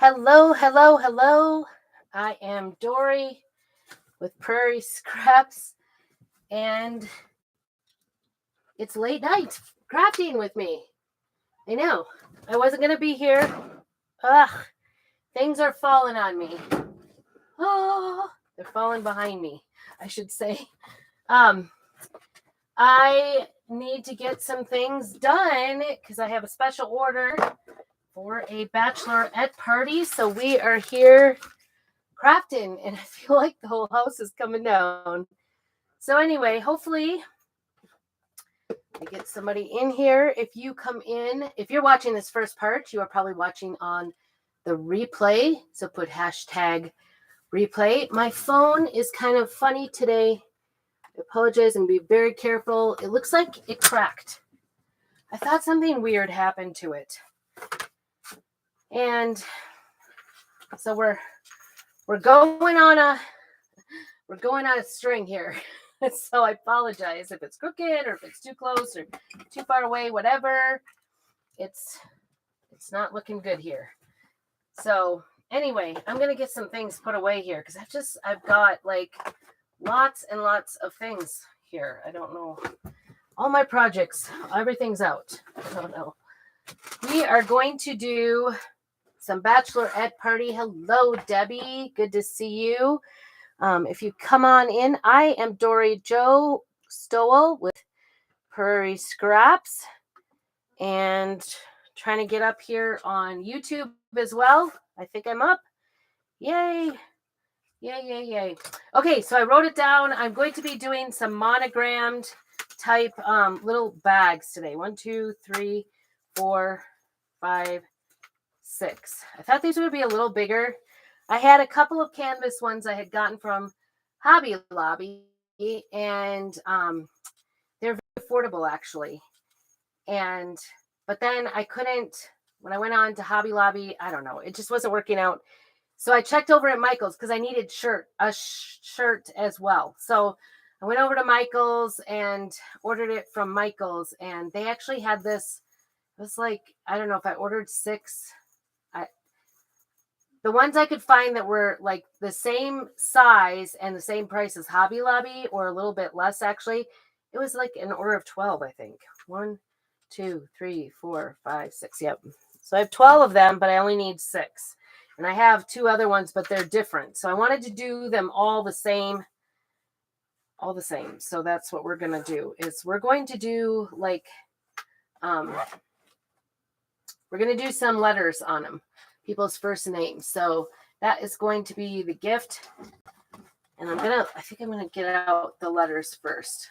Hello, hello, hello. I am Dory with Prairie Scraps, and it's late night crafting with me. I know. I wasn't going to be here. Ugh, things are falling on me. Oh, they're falling behind me, I should say. Um, I need to get some things done because I have a special order for a bachelorette party. So we are here crafting, and I feel like the whole house is coming down. So anyway, hopefully I get somebody in here. If you come in, if you're watching this first part, you are probably watching on the replay. So put hashtag replay. My phone is kind of funny today. I apologize and be very careful. It looks like it cracked. I thought something weird happened to it. And so we're going on a string here. So I apologize if it's crooked or if it's too close or too far away, whatever. It's not looking good here. So anyway, I'm going to get some things put away here because I've got like lots and lots of things here. I don't know. All my projects, everything's out. I don't know. We are going to do some bachelorette party. Hello, Debbie. Good to see you. If you come on in, I am Dory Jo Stowell with Prairie Scraps and trying to get up here on YouTube as well. I think I'm up. Yay. Yay, yay, yay. Okay, so I wrote it down. I'm going to be doing some monogrammed type little bags today. 1, 2, 3, 4, 5, 6. I thought these would be a little bigger. I had a couple of canvas ones I had gotten from Hobby Lobby, and they're very affordable actually. But then I couldn't, when I went on to Hobby Lobby, I don't know, it just wasn't working out. So I checked over at Michael's because I needed a shirt as well. So I went over to Michael's and ordered it from Michael's, and they actually had this. It was like, I don't know if I ordered 6. The ones I could find that were like the same size and the same price as Hobby Lobby, or a little bit less actually, it was like an order of 12, I think. 1, 2, 3, 4, 5, 6. Yep. So I have 12 of them, but I only need 6. And I have 2 other ones, but they're different. So I wanted to do them all the same. So that's what we're going to do. Is we're going to do like, we're going to do some letters on them. People's first names. So that is going to be the gift. And I think I'm going to get out the letters first.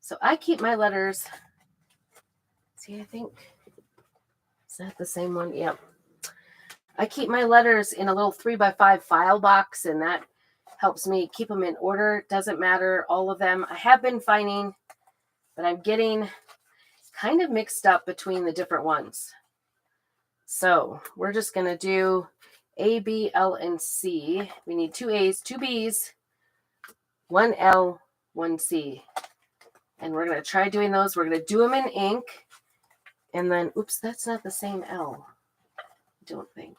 So I keep my letters. See, I think, is that the same one? Yep. I keep my letters in a little 3x5 file box, and that helps me keep them in order. Doesn't matter, all of them. I have been finding that I'm getting kind of mixed up between the different ones. So we're just going to do A, B, L, and C. We need 2 A's, 2 B's, 1 L, 1 C. And we're going to try doing those. We're going to do them in ink. And then, oops, that's not the same L. I don't think.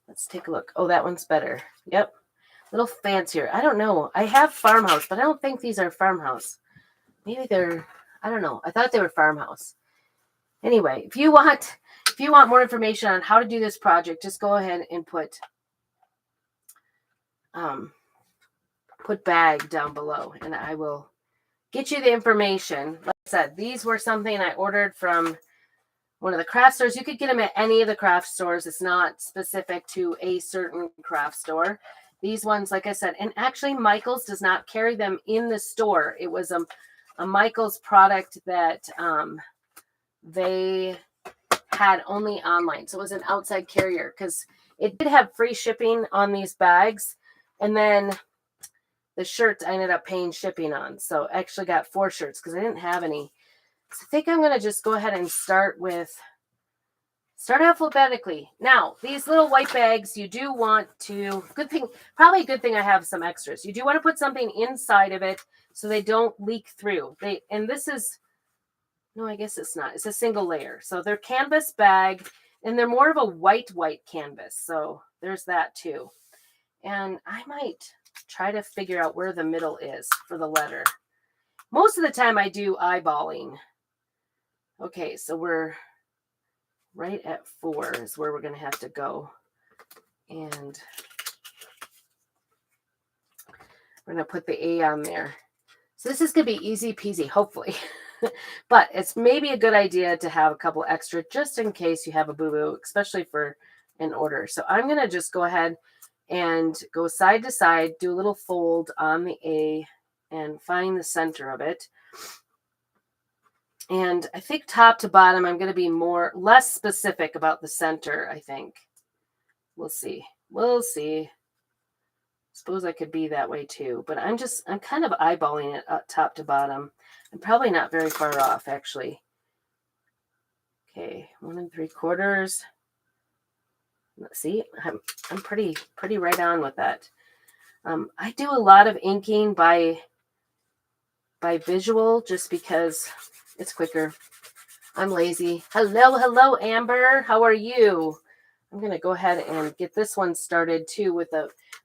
Let's take a look. Oh, that one's better. Yep. A little fancier. I don't know. I have Farmhouse, but I don't think these are Farmhouse. Maybe they're, I don't know. I thought they were Farmhouse. Anyway, if you want more information on how to do this project, just go ahead and put bag down below, and I will get you the information. Like I said, these were something I ordered from one of the craft stores. You could get them at any of the craft stores. It's not specific to a certain craft store. These ones, like I said, and actually Michael's does not carry them in the store. It was a Michael's product that they had only online. So it was an outside carrier because it did have free shipping on these bags. And then the shirts I ended up paying shipping on. So I actually got 4 shirts because I didn't have any. So I think I'm going to just go ahead and start alphabetically. Now, these little white bags, you do want to, probably a good thing I have some extras. You do want to put something inside of it so they don't leak through. No, I guess it's not. It's a single layer. So they're canvas bag. And they're more of a white canvas. So there's that too. And I might try to figure out where the middle is for the letter. Most of the time I do eyeballing. Okay, so we're right at 4 is where we're going to have to go. And we're going to put the A on there. So this is going to be easy peasy, hopefully. But it's maybe a good idea to have a couple extra just in case you have a boo-boo, especially for an order. So I'm going to just go ahead and go side to side, do a little fold on the A and find the center of it. And I think top to bottom, I'm going to be less specific about the center, I think. We'll see. We'll see. Suppose I could be that way too, but I'm kind of eyeballing it up top to bottom. I'm probably not very far off, actually. Okay, 1 3/4. Let's see, I'm pretty right on with that. I do a lot of inking by visual just because it's quicker. I'm lazy. Hello, Amber. How are you? I'm going to go ahead and get this one started too with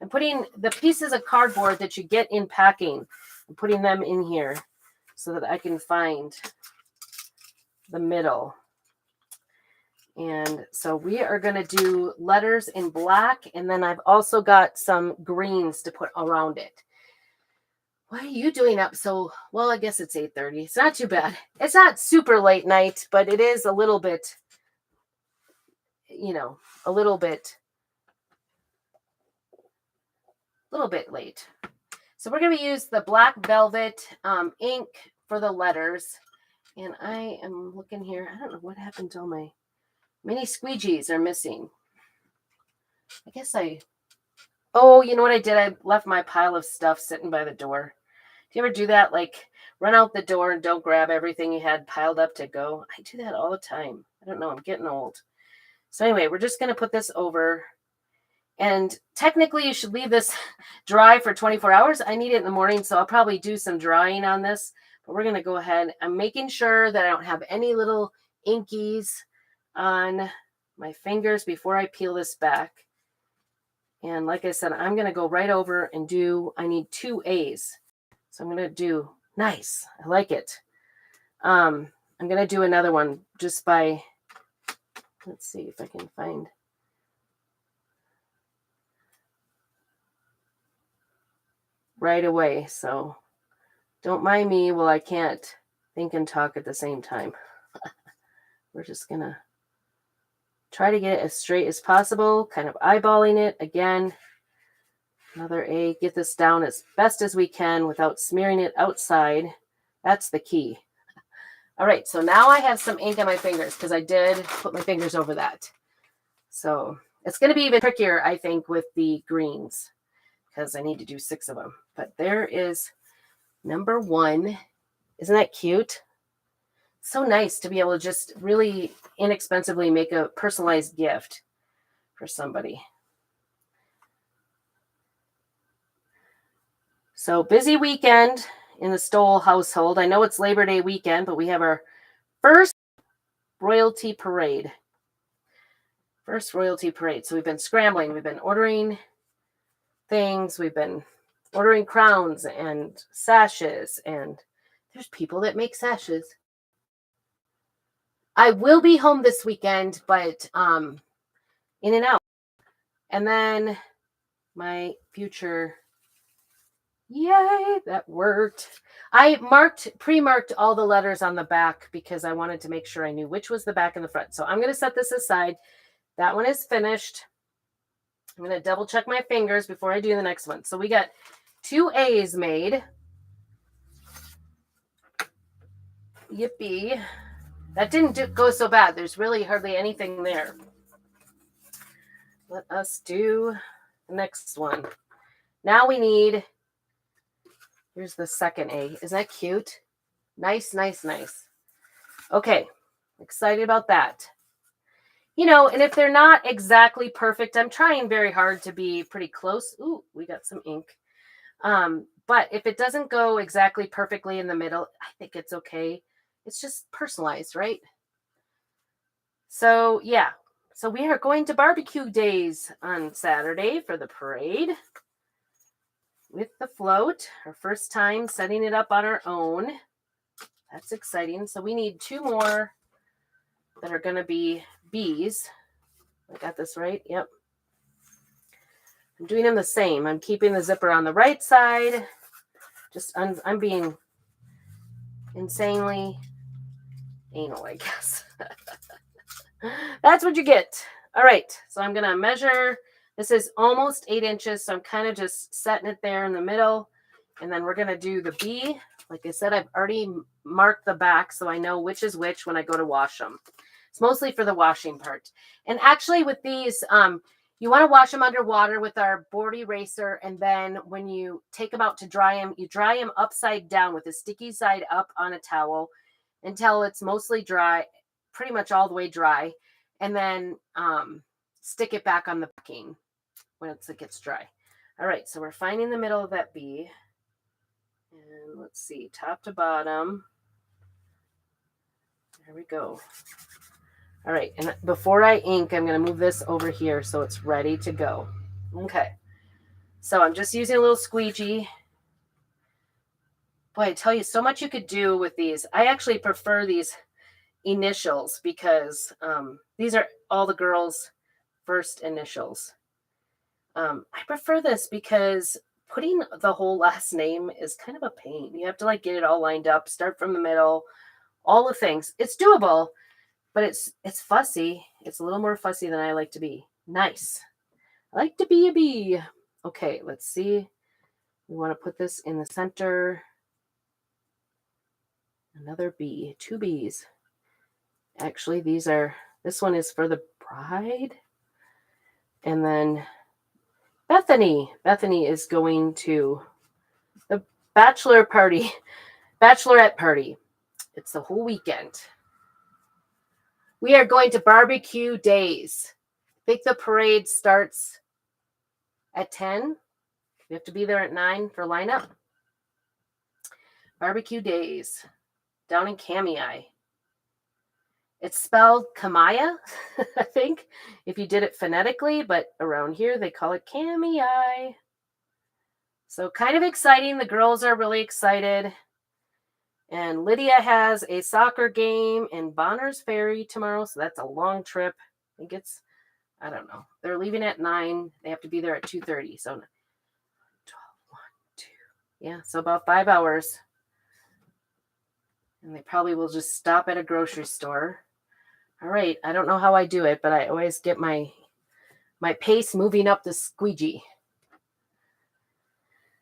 I'm putting the pieces of cardboard that you get in packing. I'm putting them in here so that I can find the middle. And so we are going to do letters in black, and then I've also got some greens to put around it. What are you doing up? Well, I guess it's 8:30. It's not too bad. It's not super late night, but it is a little bit, a little bit late. So we're going to use the black velvet ink for the letters. And I am looking here. I don't know what happened to all my mini squeegees are missing. I guess oh, you know what I did? I left my pile of stuff sitting by the door. Do you ever do that? Like run out the door and don't grab everything you had piled up to go? I do that all the time. I don't know. I'm getting old. So anyway, we're just going to put this over. And technically you should leave this dry for 24 hours. I need it in the morning, so I'll probably do some drying on this. But we're going to go ahead. I'm making sure that I don't have any little inkies on my fingers before I peel this back. And like I said, I'm going to go right over and I need 2 A's. So I'm going to do, nice. I like it. I'm going to do another one just by, let's see if I can find. Right away. So don't mind me while I can't think and talk at the same time. We're just going to try to get it as straight as possible, kind of eyeballing it again. Another A, get this down as best as we can without smearing it outside. That's the key. All right, so now I have some ink on my fingers because I did put my fingers over that. So it's going to be even trickier, I think, with the greens because I need to do 6 of them. But there is number 1. Isn't that cute? So nice to be able to just really inexpensively make a personalized gift for somebody. So busy weekend in the Stoll household. I know it's Labor Day weekend, but we have our first royalty parade. So we've been scrambling. We've been ordering things. We've been ordering crowns and sashes. And there's people that make sashes. I will be home this weekend, but in and out. And then my future, yay, that worked. I pre-marked all the letters on the back because I wanted to make sure I knew which was the back and the front. So I'm going to set this aside. That one is finished. I'm going to double check my fingers before I do the next one. So we got 2 A's made. Yippee. That didn't go so bad. There's really hardly anything there. Let us do the next one. Now we need, here's the second A. Isn't that cute? Nice. Okay, excited about that. And if they're not exactly perfect, I'm trying very hard to be pretty close. Ooh, we got some ink. But if it doesn't go exactly perfectly in the middle, I think it's okay. It's just personalized, right? So yeah, So we are going to barbecue days on Saturday for the parade with the float. Our first time setting it up on our own. That's exciting. So we need 2 more that are going to be bees. I got this right? Yep. I'm doing them the same. I'm keeping the zipper on the right side. I'm being insanely anal, I guess. That's what you get. All right. So I'm going to measure. This is almost 8 inches. So I'm kind of just setting it there in the middle. And then we're going to do the bee. Like I said, I've already marked the back so I know which is which when I go to wash them. It's mostly for the washing part. And actually with these, you want to wash them underwater with our board eraser. And then when you take them out to dry them, you dry them upside down with the sticky side up on a towel until it's mostly dry, pretty much all the way dry. And then stick it back on the backing once it gets dry. All right, so we're finding the middle of that bee. And let's see, top to bottom. There we go. All right, and before I ink, I'm going to move this over here so it's ready to go. Okay, so I'm just using a little squeegee. Boy, I tell you, so much you could do with these. I actually prefer these initials because these are all the girls' first initials. I prefer this because putting the whole last name is kind of a pain. You have to like get it all lined up, start from the middle, all the things. It's doable, but it's fussy. It's a little more fussy than I like to be. Nice. I like to be a bee. Okay, let's see. We want to put this in the center. Another bee, 2 bees. Actually, this one is for the bride. And then Bethany is going to the bachelorette party. It's the whole weekend. We are going to barbecue days. I think the parade starts at 10. We have to be there at 9 for lineup. Barbecue days down in Kamei. It's spelled Kamaya, I think, if you did it phonetically, but around here they call it Kamei. So kind of exciting. The girls are really excited. And Lydia has a soccer game in Bonner's Ferry tomorrow, so that's a long trip. I think I don't know. They're leaving at 9. They have to be there at 2:30. So 12, 1, 2. Yeah, so about 5 hours. And they probably will just stop at a grocery store. All right, I don't know how I do it, but I always get my pace moving up the squeegee.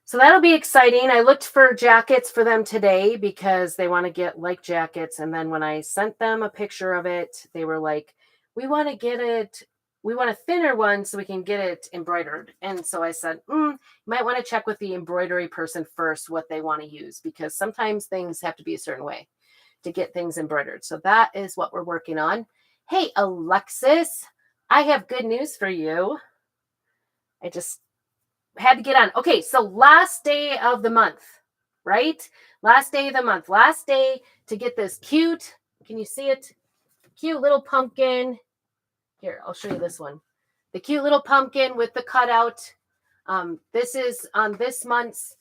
So that'll be exciting. I looked for jackets for them today because they want to get like jackets. And then when I sent them a picture of it, they were like, we want a thinner one so we can get it embroidered. And so I said, you might want to check with the embroidery person first what they want to use, because sometimes things have to be a certain way to get things embroidered. So that is what we're working on. Hey, Alexis, I have good news for you. I just had to get on. Okay, so last day of the month, right? Last day of the month. Last day to get this cute, can you see it? Cute little pumpkin. Here, I'll show you this one. The cute little pumpkin with the cutout. This is on this month's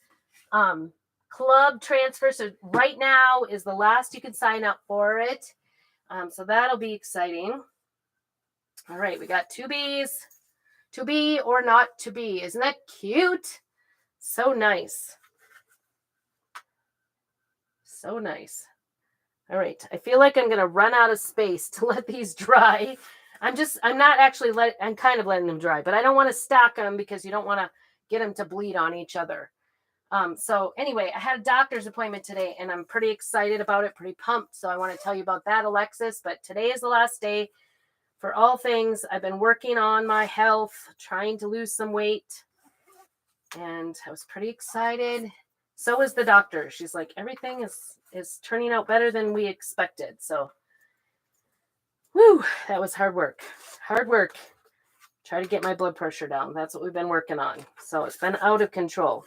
club transfer. So right now is the last you can sign up for it. So that'll be exciting. All right, we got 2 bees. To be or not to be. Isn't that cute? So nice. So nice. All right. I feel like I'm going to run out of space to let these dry. I'm kind of letting them dry, but I don't want to stack them because you don't want to get them to bleed on each other. So anyway, I had a doctor's appointment today and I'm pretty excited about it, pretty pumped. So I want to tell you about that, Alexis, but today is the last day. For all things, I've been working on my health, trying to lose some weight, and I was pretty excited. So is the doctor. She's like, everything is turning out better than we expected. So, whew, that was hard work. Hard work. Try to get my blood pressure down. That's what we've been working on. So it's been out of control.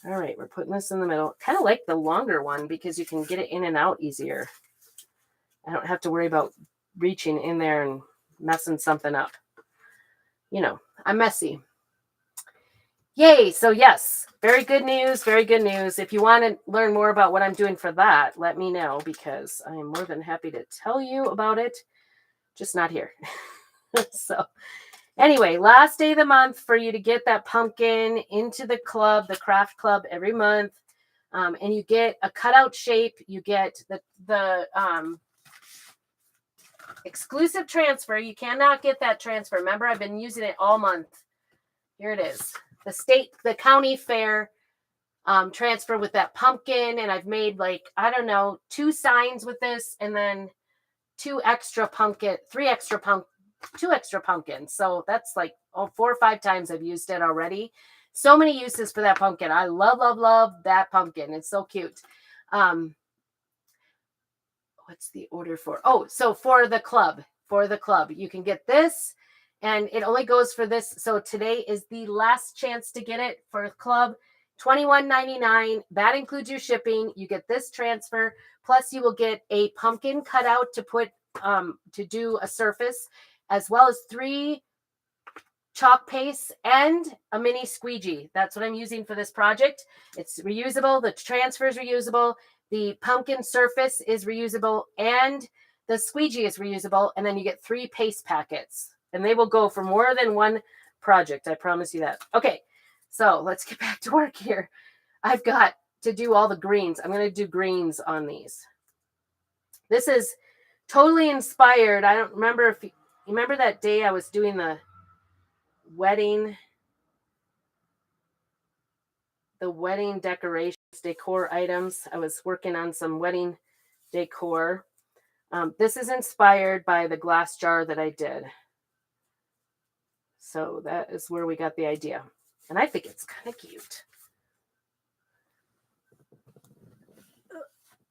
All right, we're putting this in the middle. Kind of like the longer one because you can get it in and out easier. I don't have to worry about reaching in there and messing something up. You know, I'm messy. Yay. So yes, very good news. Very good news. If you want to learn more about what I'm doing for that, let me know, because I am more than happy to tell you about it. Just not here. So anyway, last day of the month for you to get that pumpkin into the club, the craft club, every month. And you get a cutout shape. You get the exclusive transfer. You cannot get that transfer. Remember, I've been using it all month. Here it is. The county fair transfer with that pumpkin. And I've made 2 signs with this, and then 2 extra pumpkins. So that's 4 or 5 times I've used it already. So many uses for that pumpkin. I love, love, love that pumpkin. It's so cute. What's the order for? Oh, so for the club, you can get this, and it only goes for this. So today is the last chance to get it for the club. $21.99. That includes your shipping. You get this transfer, plus you will get a pumpkin cutout to put to do a surface, as well as 3 chalk pastes and a mini squeegee. That's what I'm using for this project. It's reusable. The transfer is reusable. The pumpkin surface is reusable, and the squeegee is reusable. And then you get 3 paste packets, and they will go for more than one project. I promise you that. Okay, so let's get back to work here. I've got to do all the greens. I'm going to do greens on these. This is totally inspired. I don't remember if you remember that day I was doing the wedding decorations, decor items. I was working on some wedding decor. This is inspired by the glass jar that I did. So that is where we got the idea. And I think it's kind of cute.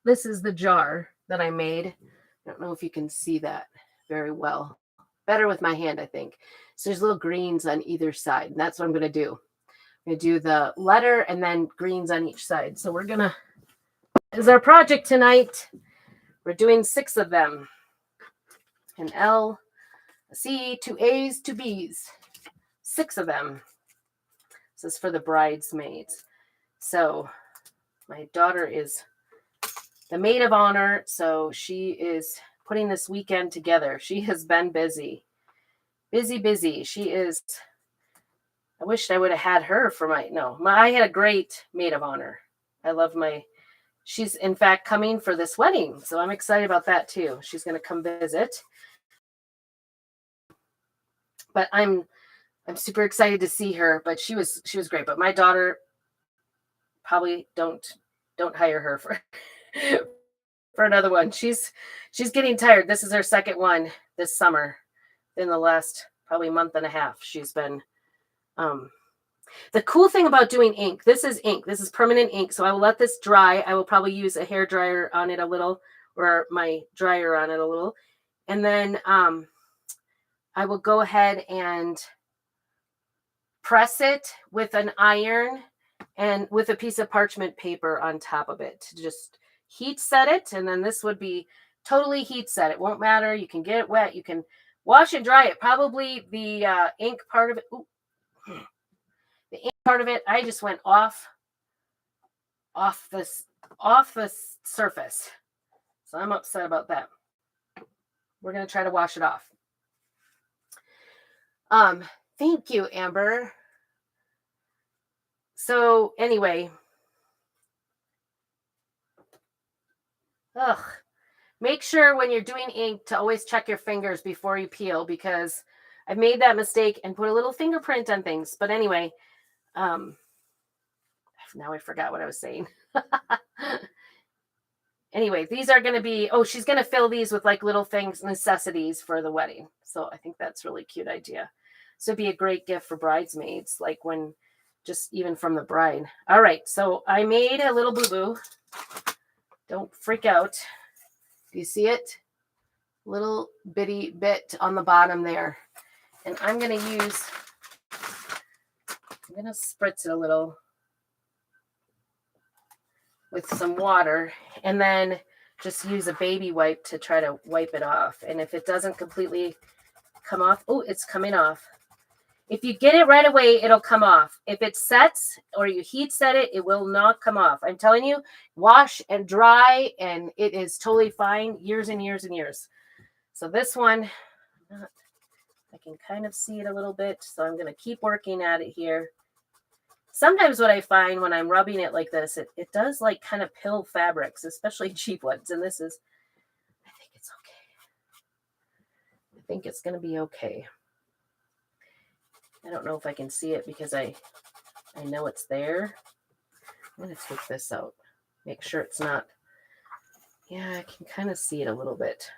This is the jar that I made. I don't know if you can see that very well. Better with my hand, I think. So there's little greens on either side. And that's what I'm going to do. I'm going to do the letter and then greens on each side. So we're going to, is our project tonight. We're doing 6 of them. An L, a C, 2 A's, 2 B's. 6 of them. This is for the bridesmaids. So my daughter is the maid of honor. So she is putting this weekend together. She has been busy. Busy. She is, I wished I would have had her for I had a great maid of honor. I love she's in fact coming for this wedding. So I'm excited about that too. She's going to come visit. But I'm super excited to see her, but she was great. But my daughter, probably don't hire her for another one. She's getting tired. This is her second one this summer. In the last probably month and a half, she's been the cool thing about doing ink, this is ink. This is permanent ink. So I will let this dry. I will probably use a hair dryer on it a little, or my dryer on it a little. And then I will go ahead and press it with an iron and with a piece of parchment paper on top of it to just heat set it. And then this would be totally heat set. It won't matter. You can get it wet. You can wash and dry it. Probably the ink part of it. Ooh, the ink part of it, I just went off the surface. So I'm upset about that. We're going to try to wash it off. Thank you, Amber. So anyway, make sure when you're doing ink to always check your fingers before you peel, because I've made that mistake and put a little fingerprint on things. But anyway, now I forgot what I was saying. Anyway, these are going to be, she's going to fill these with little things, necessities for the wedding. So I think that's a really cute idea. So it'd be a great gift for bridesmaids, when just even from the bride. All right. So I made a little boo-boo. Don't freak out. Do you see it? Little bitty bit on the bottom there. And I'm going to spritz it a little with some water, and then just use a baby wipe to try to wipe it off. And if it doesn't completely come off. Oh, it's coming off. If you get it right away, it'll come off. If it sets or you heat set it, it will not come off. I'm telling you, wash and dry, and it is totally fine. Years and years and years. So this one, I can kind of see it a little bit. So I'm going to keep working at it here. Sometimes what I find when I'm rubbing it like this, it does like kind of pill fabrics, especially cheap ones. And this is, I think it's okay. I think it's going to be okay. I don't know if I can see it because I know it's there. I'm going to take this out. Make sure it's not. Yeah, I can kind of see it a little bit.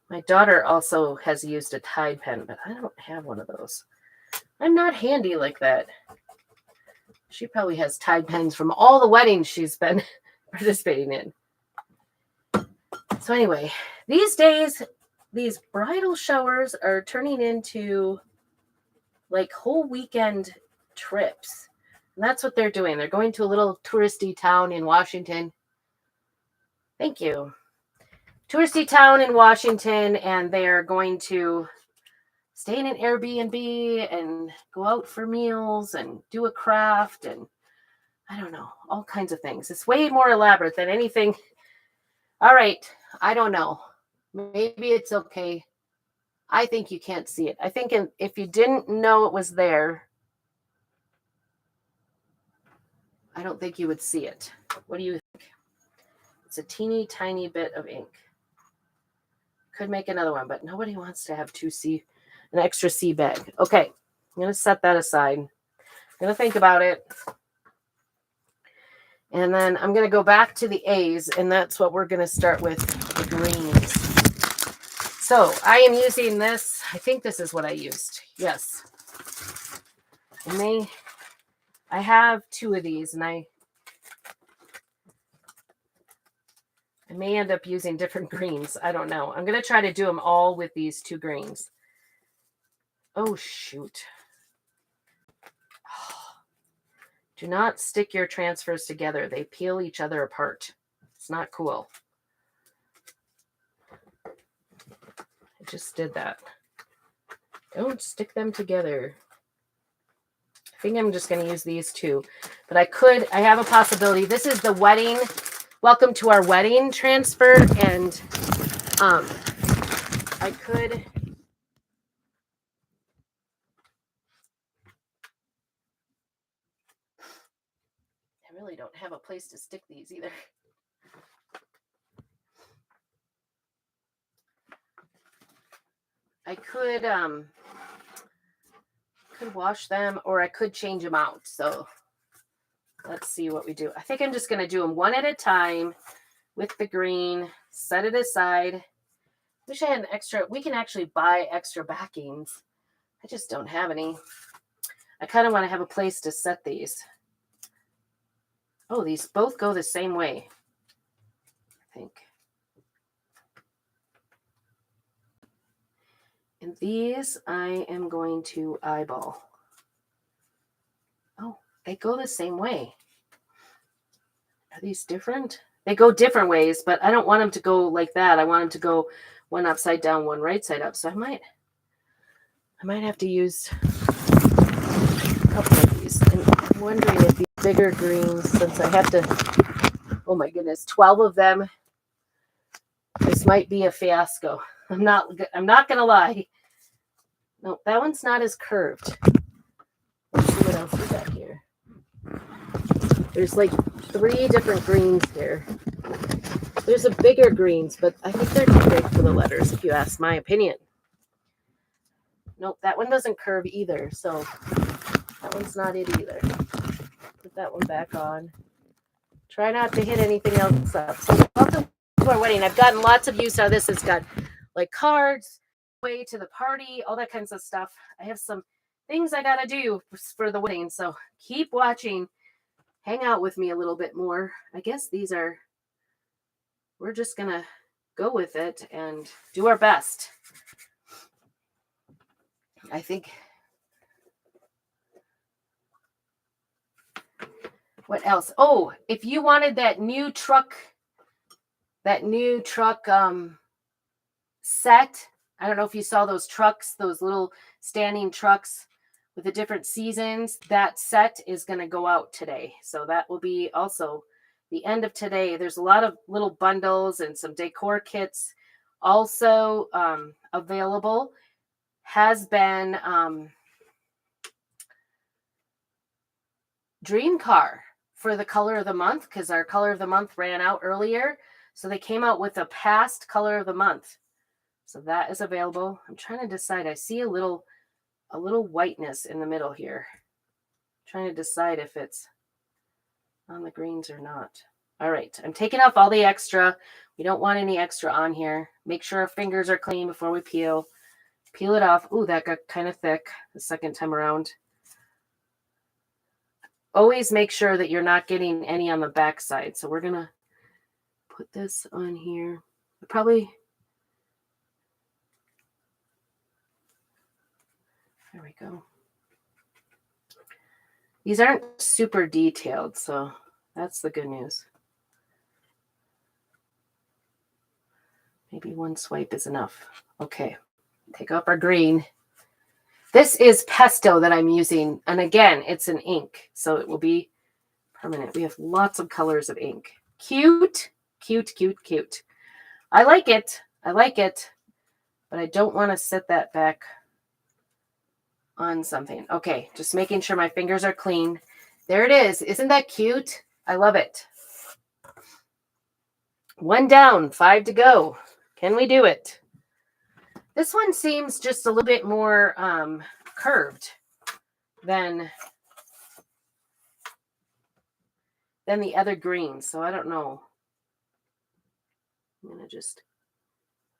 My daughter also has used a Tide pen, but I don't have one of those. I'm not handy like that. She probably has Tide pens from all the weddings she's been participating in. So anyway, these days, these bridal showers are turning into like whole weekend trips. And that's what they're doing. They're going to a little touristy town in Washington. Thank you. Touristy town in Washington, and they're going to stay in an Airbnb and go out for meals and do a craft and I don't know, all kinds of things. It's way more elaborate than anything. All right, I don't know. Maybe it's okay. I think you can't see it. I think if you didn't know it was there, I don't think you would see it. What do you think? It's a teeny tiny bit of ink. Could make another one, but nobody wants to have an extra C bag. Okay, I'm going to set that aside. I'm going to think about it. And then I'm going to go back to the A's, and that's what we're going to start with, the greens. So I am using this. I think this is what I used. Yes. And I have two of these, and I may end up using different greens. I don't know. I'm going to try to do them all with these two greens. Oh, shoot. Do not stick your transfers together. They peel each other apart. It's not cool. I just did that. Don't stick them together. I think I'm just going to use these two. But I have a possibility. This is the wedding. Welcome to our wedding transfer. And I could... I really don't have a place to stick these either. I could wash them, or I could change them out. So let's see what we do. I think I'm just going to do them one at a time with the green, set it aside. Wish I had an extra. We can actually buy extra backings. I just don't have any. I kind of want to have a place to set these. Oh, these both go the same way, I think. And these I am going to eyeball. Oh, they go the same way. Are these different? They go different ways, but I don't want them to go like that. I want them to go one upside down, one right side up. So I might have to use a couple of these. And I'm wondering if these bigger greens, since I have to, oh my goodness, 12 of them, this might be a fiasco. I'm not going to lie. No, that one's not as curved. Let's see what else we got here. There's like 3 different greens here. There's a bigger greens, but I think they're too big for the letters, if you ask my opinion. Nope, that one doesn't curve either, so that one's not it either. Put that one back on. Try not to hit anything else up. So welcome to our wedding. I've gotten lots of use out of this. It's got like cards, way to the party, all that kinds of stuff. I have some things I got to do for the wedding, so keep watching. Hang out with me a little bit more. I guess we're just going to go with it and do our best. I think. What else? Oh, if you wanted that new truck set I don't know if you saw those trucks, those little standing trucks with the different seasons. That set is going to go out today. So that will be also the end of today. There's a lot of little bundles and some decor kits also available. Has been Dream Car for the color of the month, because our color of the month ran out earlier. So they came out with a past color of the month. So that is available. I'm trying to decide. I see a little whiteness in the middle here. I'm trying to decide if it's on the greens or not. All right. I'm taking off all the extra. We don't want any extra on here. Make sure our fingers are clean before we peel. Peel it off. Ooh, that got kind of thick the second time around. Always make sure that you're not getting any on the back side. So we're going to put this on here. Probably. There we go. These aren't super detailed, so that's the good news. Maybe one swipe is enough. Okay. Take off our green. This is pesto that I'm using. And again, it's an ink, so it will be permanent. We have lots of colors of ink. Cute, cute, cute, cute. I like it. I like it. But I don't want to set that back on something. Okay, just making sure my fingers are clean. There it is. Isn't that cute? I love it. 1 down, 5 to go. Can we do it? This one seems just a little bit more curved than the other greens. So I don't know. I'm going to just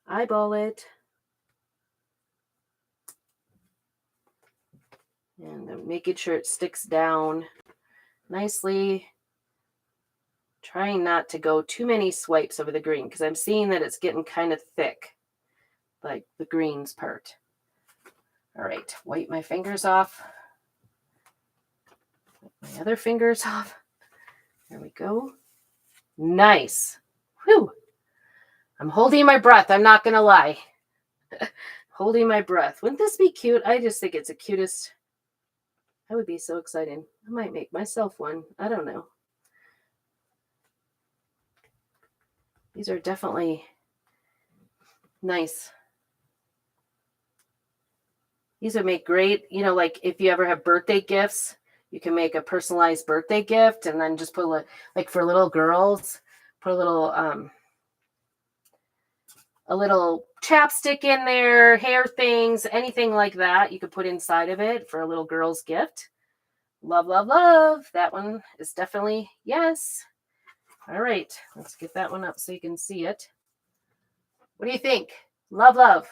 eyeball it. And I'm making sure it sticks down nicely. Trying not to go too many swipes over the green because I'm seeing that it's getting kind of thick, like the greens part. All right, wipe my fingers off. Wipe my other fingers off. There we go. Nice. Whew. I'm holding my breath. I'm not going to lie. Holding my breath. Wouldn't this be cute? I just think it's the cutest. That would be so exciting. I might make myself one. I don't know. These are definitely nice. These would make great, like if you ever have birthday gifts, you can make a personalized birthday gift and then just put like for little girls, put a little chapstick in there, hair things, anything like that. You could put inside of it for a little girl's gift. Love, love, love. That one is definitely yes. All right, let's get that one up so you can see it. What do you think? Love, love.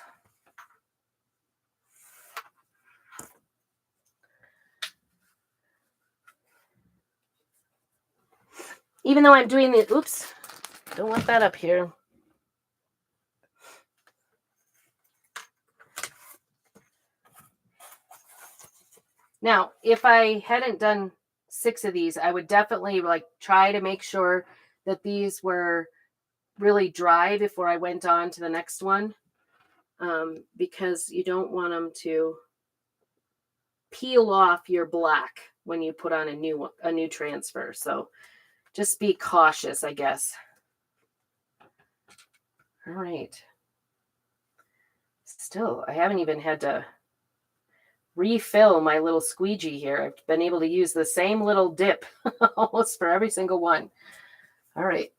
Even though I'm doing the, oops, don't want that up here. Now, if I hadn't done 6 of these, I would definitely try to make sure that these were really dry before I went on to the next one, because you don't want them to peel off your black when you put on a new transfer. So just be cautious, I guess. All right. Still, I haven't even had to refill my little squeegee here. I've been able to use the same little dip almost for every single one. All right.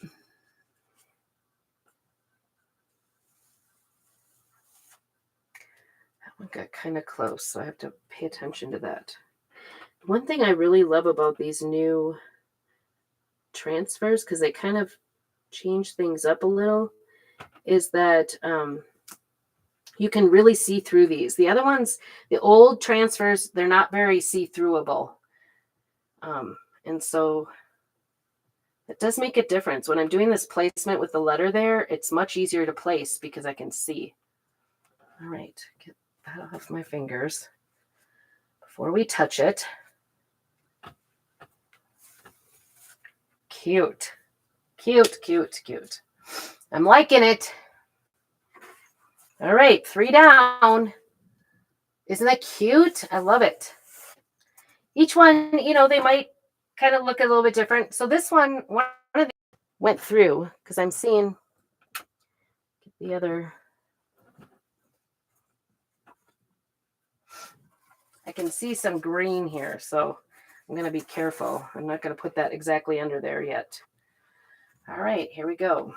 That one got kind of close, so I have to pay attention to that. One thing I really love about these new transfers, because they kind of change things up a little, is that you can really see through these. The other ones, the old transfers, they're not very see-throughable. And so it does make a difference. When I'm doing this placement with the letter there, it's much easier to place because I can see. All right, get that off my fingers before we touch it. Cute, cute, cute, cute. I'm liking it. All right, 3 down. Isn't that cute? I love it. Each one, they might kind of look a little bit different. So this one of these went through because I'm seeing the other. I can see some green here, so I'm going to be careful. I'm not going to put that exactly under there yet. All right, here we go.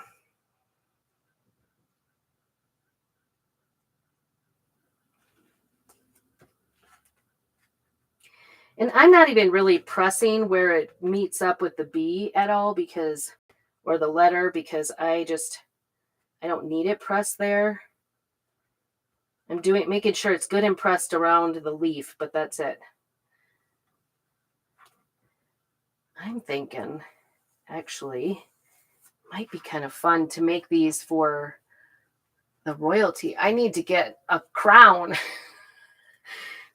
And I'm not even really pressing where it meets up with the B at all or the letter, because I don't need it pressed there. I'm making sure it's good and pressed around the leaf, but that's it. I'm thinking, actually, might be kind of fun to make these for the royalty. I need to get a crown.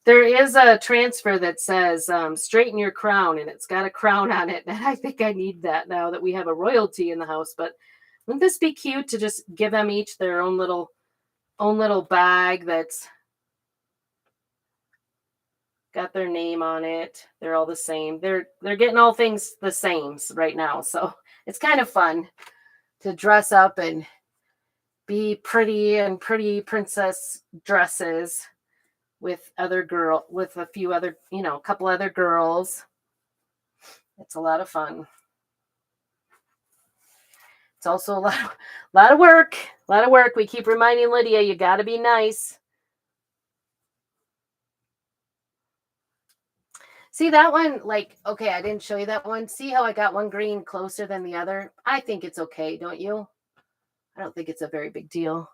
There is a transfer that says straighten your crown, and it's got a crown on it. And I think I need that now that we have a royalty in the house. But wouldn't this be cute to just give them each their own little bag that's got their name on it? They're all the same. They're getting all things the same right now. So it's kind of fun to dress up and be pretty princess dresses with a few other, a couple other girls. It's a lot of fun. It's also a lot of work. We keep reminding Lydia, you got to be nice. See that one? Okay, I didn't show you that one. See how I got one green closer than the other? I think it's okay, don't you? I don't think it's a very big deal.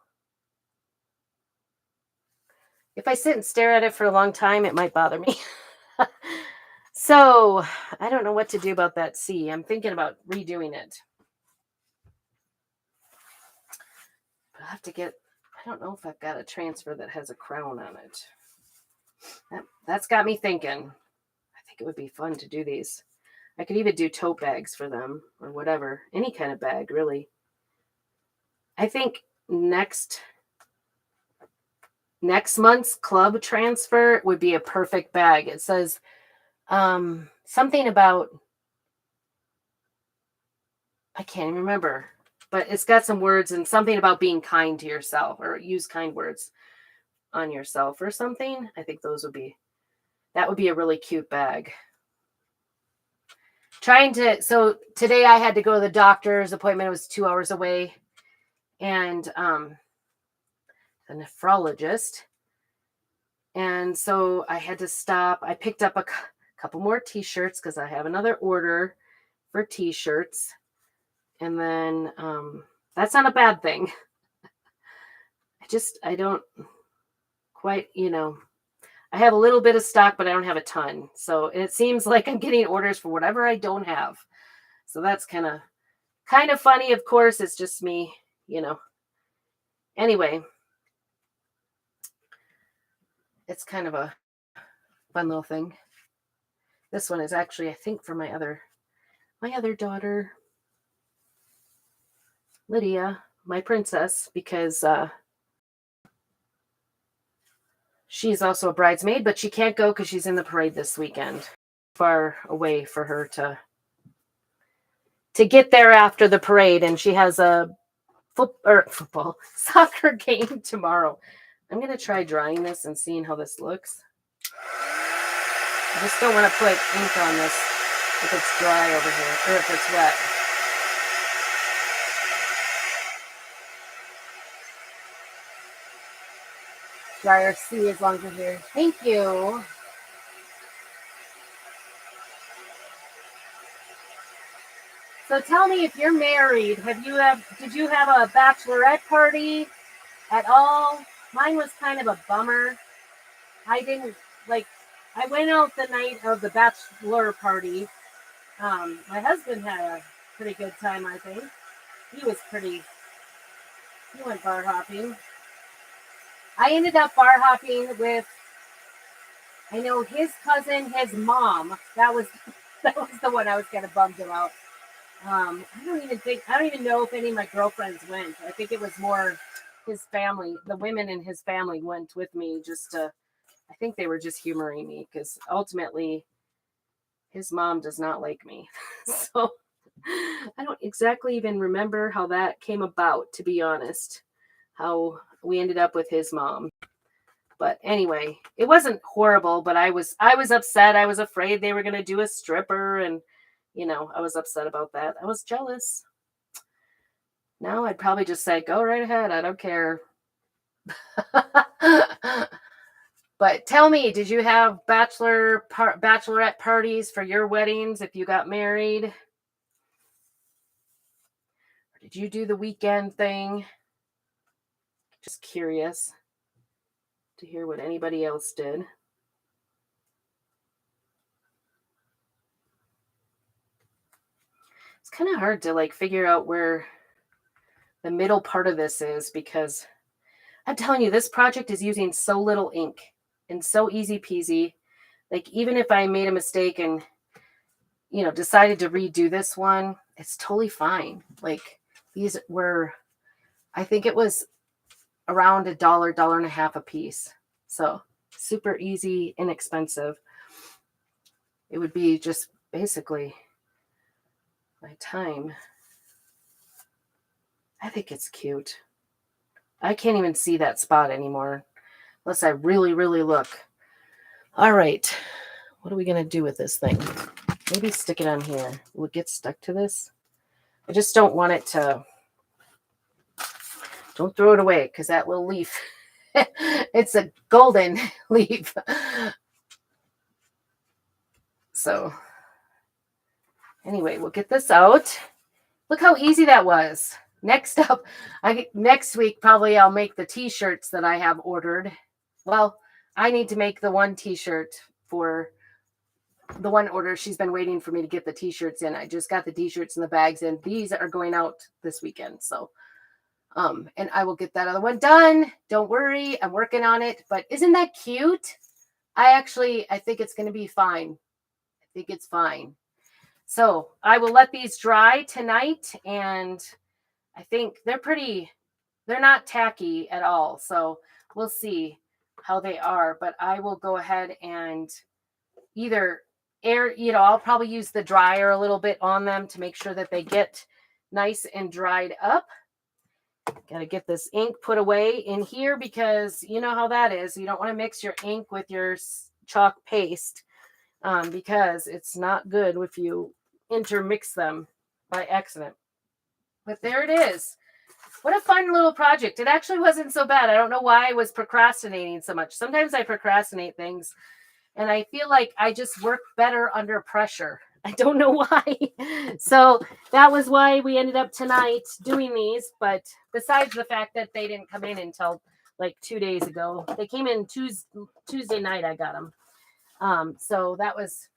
If I sit and stare at it for a long time, it might bother me. So I don't know what to do about that C. I'm thinking about redoing it. But I have to I don't know if I've got a transfer that has a crown on it. That's got me thinking. I think it would be fun to do these. I could even do tote bags for them or whatever. Any kind of bag, really. I think next month's club transfer would be a perfect bag. It says something about, I can't even remember, but it's got some words and something about being kind to yourself or use kind words on yourself or something. I think that would be a really cute bag. So today I had to go to the doctor's appointment. It was 2 hours away, and a nephrologist. And so I had to stop. I picked up a couple more t-shirts because I have another order for t-shirts. And then that's not a bad thing. I don't quite, I have a little bit of stock, but I don't have a ton. So it seems like I'm getting orders for whatever I don't have. So that's kind of funny. Of course, it's just me, Anyway, it's kind of a fun little thing. This one is actually, I think, for my other daughter, Lydia, my princess, because she's also a bridesmaid, but she can't go because she's in the parade this weekend. Far away for her to get there after the parade, and she has a football soccer game tomorrow. I'm gonna try drying this and seeing how this looks. I just don't want to put ink on this if it's dry over here or if it's wet. Dryer C as long as you're here. Thank you. So tell me, if you're married, did you have a bachelorette party at all? Mine was kind of a bummer. I didn't I went out the night of the bachelor party. My husband had a pretty good time, I think. He went bar hopping. I ended up bar hopping with, I know, his cousin, his mom. That was the one I was kind of bummed about. I don't even know if any of my girlfriends went. I think it was more his family, the women in his family went with me just to, I think they were just humoring me because ultimately his mom does not like me. So I don't exactly even remember how that came about, to be honest, how we ended up with his mom. But anyway, it wasn't horrible, but I was upset. I was afraid they were going to do a stripper, and I was upset about that. I was jealous. Now I'd probably just say, go right ahead. I don't care. But tell me, did you have bachelorette parties for your weddings if you got married? Or did you do the weekend thing? Just curious to hear what anybody else did. It's kind of hard to figure out where the middle part of this is because I'm telling you, this project is using so little ink and so easy peasy. Even if I made a mistake and, decided to redo this one, it's totally fine. These were, I think it was around $1.50 a piece. So super easy, inexpensive. It would be just basically my time. I think it's cute. I can't even see that spot anymore unless I really, really look. All right. What are we going to do with this thing? Maybe stick it on here. Will it get stuck to this? I just don't want it to... Don't throw it away because that little leaf, it's a golden leaf. So anyway, we'll get this out. Look how easy that was. Next up, next week, probably I'll make the t-shirts that I have ordered. Well, I need to make the one t-shirt for the one order. She's been waiting for me to get the t-shirts in. I just got the t-shirts and the bags in. These are going out this weekend. So, and I will get that other one done. Don't worry. I'm working on it, but isn't that cute? I think it's going to be fine. I think it's fine. So I will let these dry tonight, and I think they're not tacky at all. So we'll see how they are, but I will go ahead and either I'll probably use the dryer a little bit on them to make sure that they get nice and dried up. Got to get this ink put away in here because you know how that is. You don't want to mix your ink with your chalk paste because it's not good if you intermix them by accident. But there it is. What a fun little project. It actually wasn't so bad. I don't know why I was procrastinating so much. Sometimes I procrastinate things and I feel like I just work better under pressure. I don't know why. So that was why we ended up tonight doing these. But besides the fact that they didn't come in until 2 days ago, they came in Tuesday night. I got them. So that was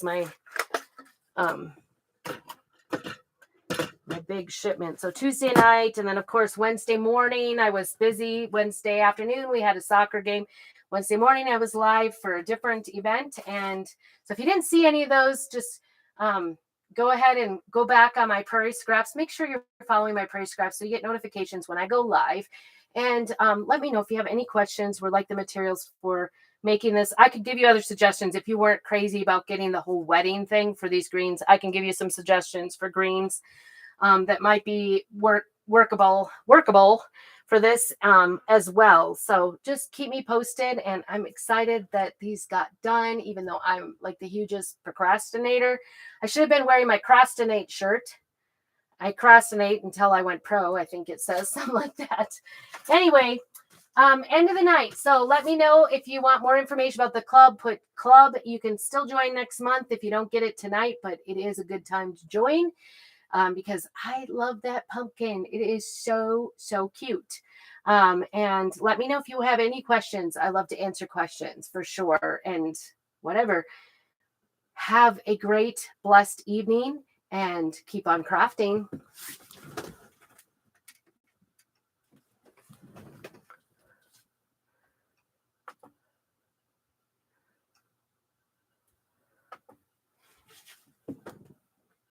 my my big shipment. So Tuesday night, and then of course Wednesday morning I was busy. Wednesday afternoon we had a soccer game. Wednesday morning I was live for a different event, and so if you didn't see any of those, just go ahead and go back on my Prairie Scraps. Make sure you're following my Prairie Scraps so you get notifications when I go live. And let me know if you have any questions or like the materials for making this. I could give you other suggestions if you weren't crazy about getting the whole wedding thing for these greens. I can give you some suggestions for greens that might be workable for this as well. So just keep me posted, and I'm excited that these got done, even though I'm the hugest procrastinator. I should have been wearing my Crostinate shirt. I crostinate until I went pro. I think it says something like that. Anyway, end of the night. So let me know if you want more information about the club. Put club. You can still join next month if you don't get it tonight, but it is a good time to join. Because I love that pumpkin. It is so, so cute. And let me know if you have any questions. I love to answer questions for sure. And whatever. Have a great, blessed evening and keep on crafting.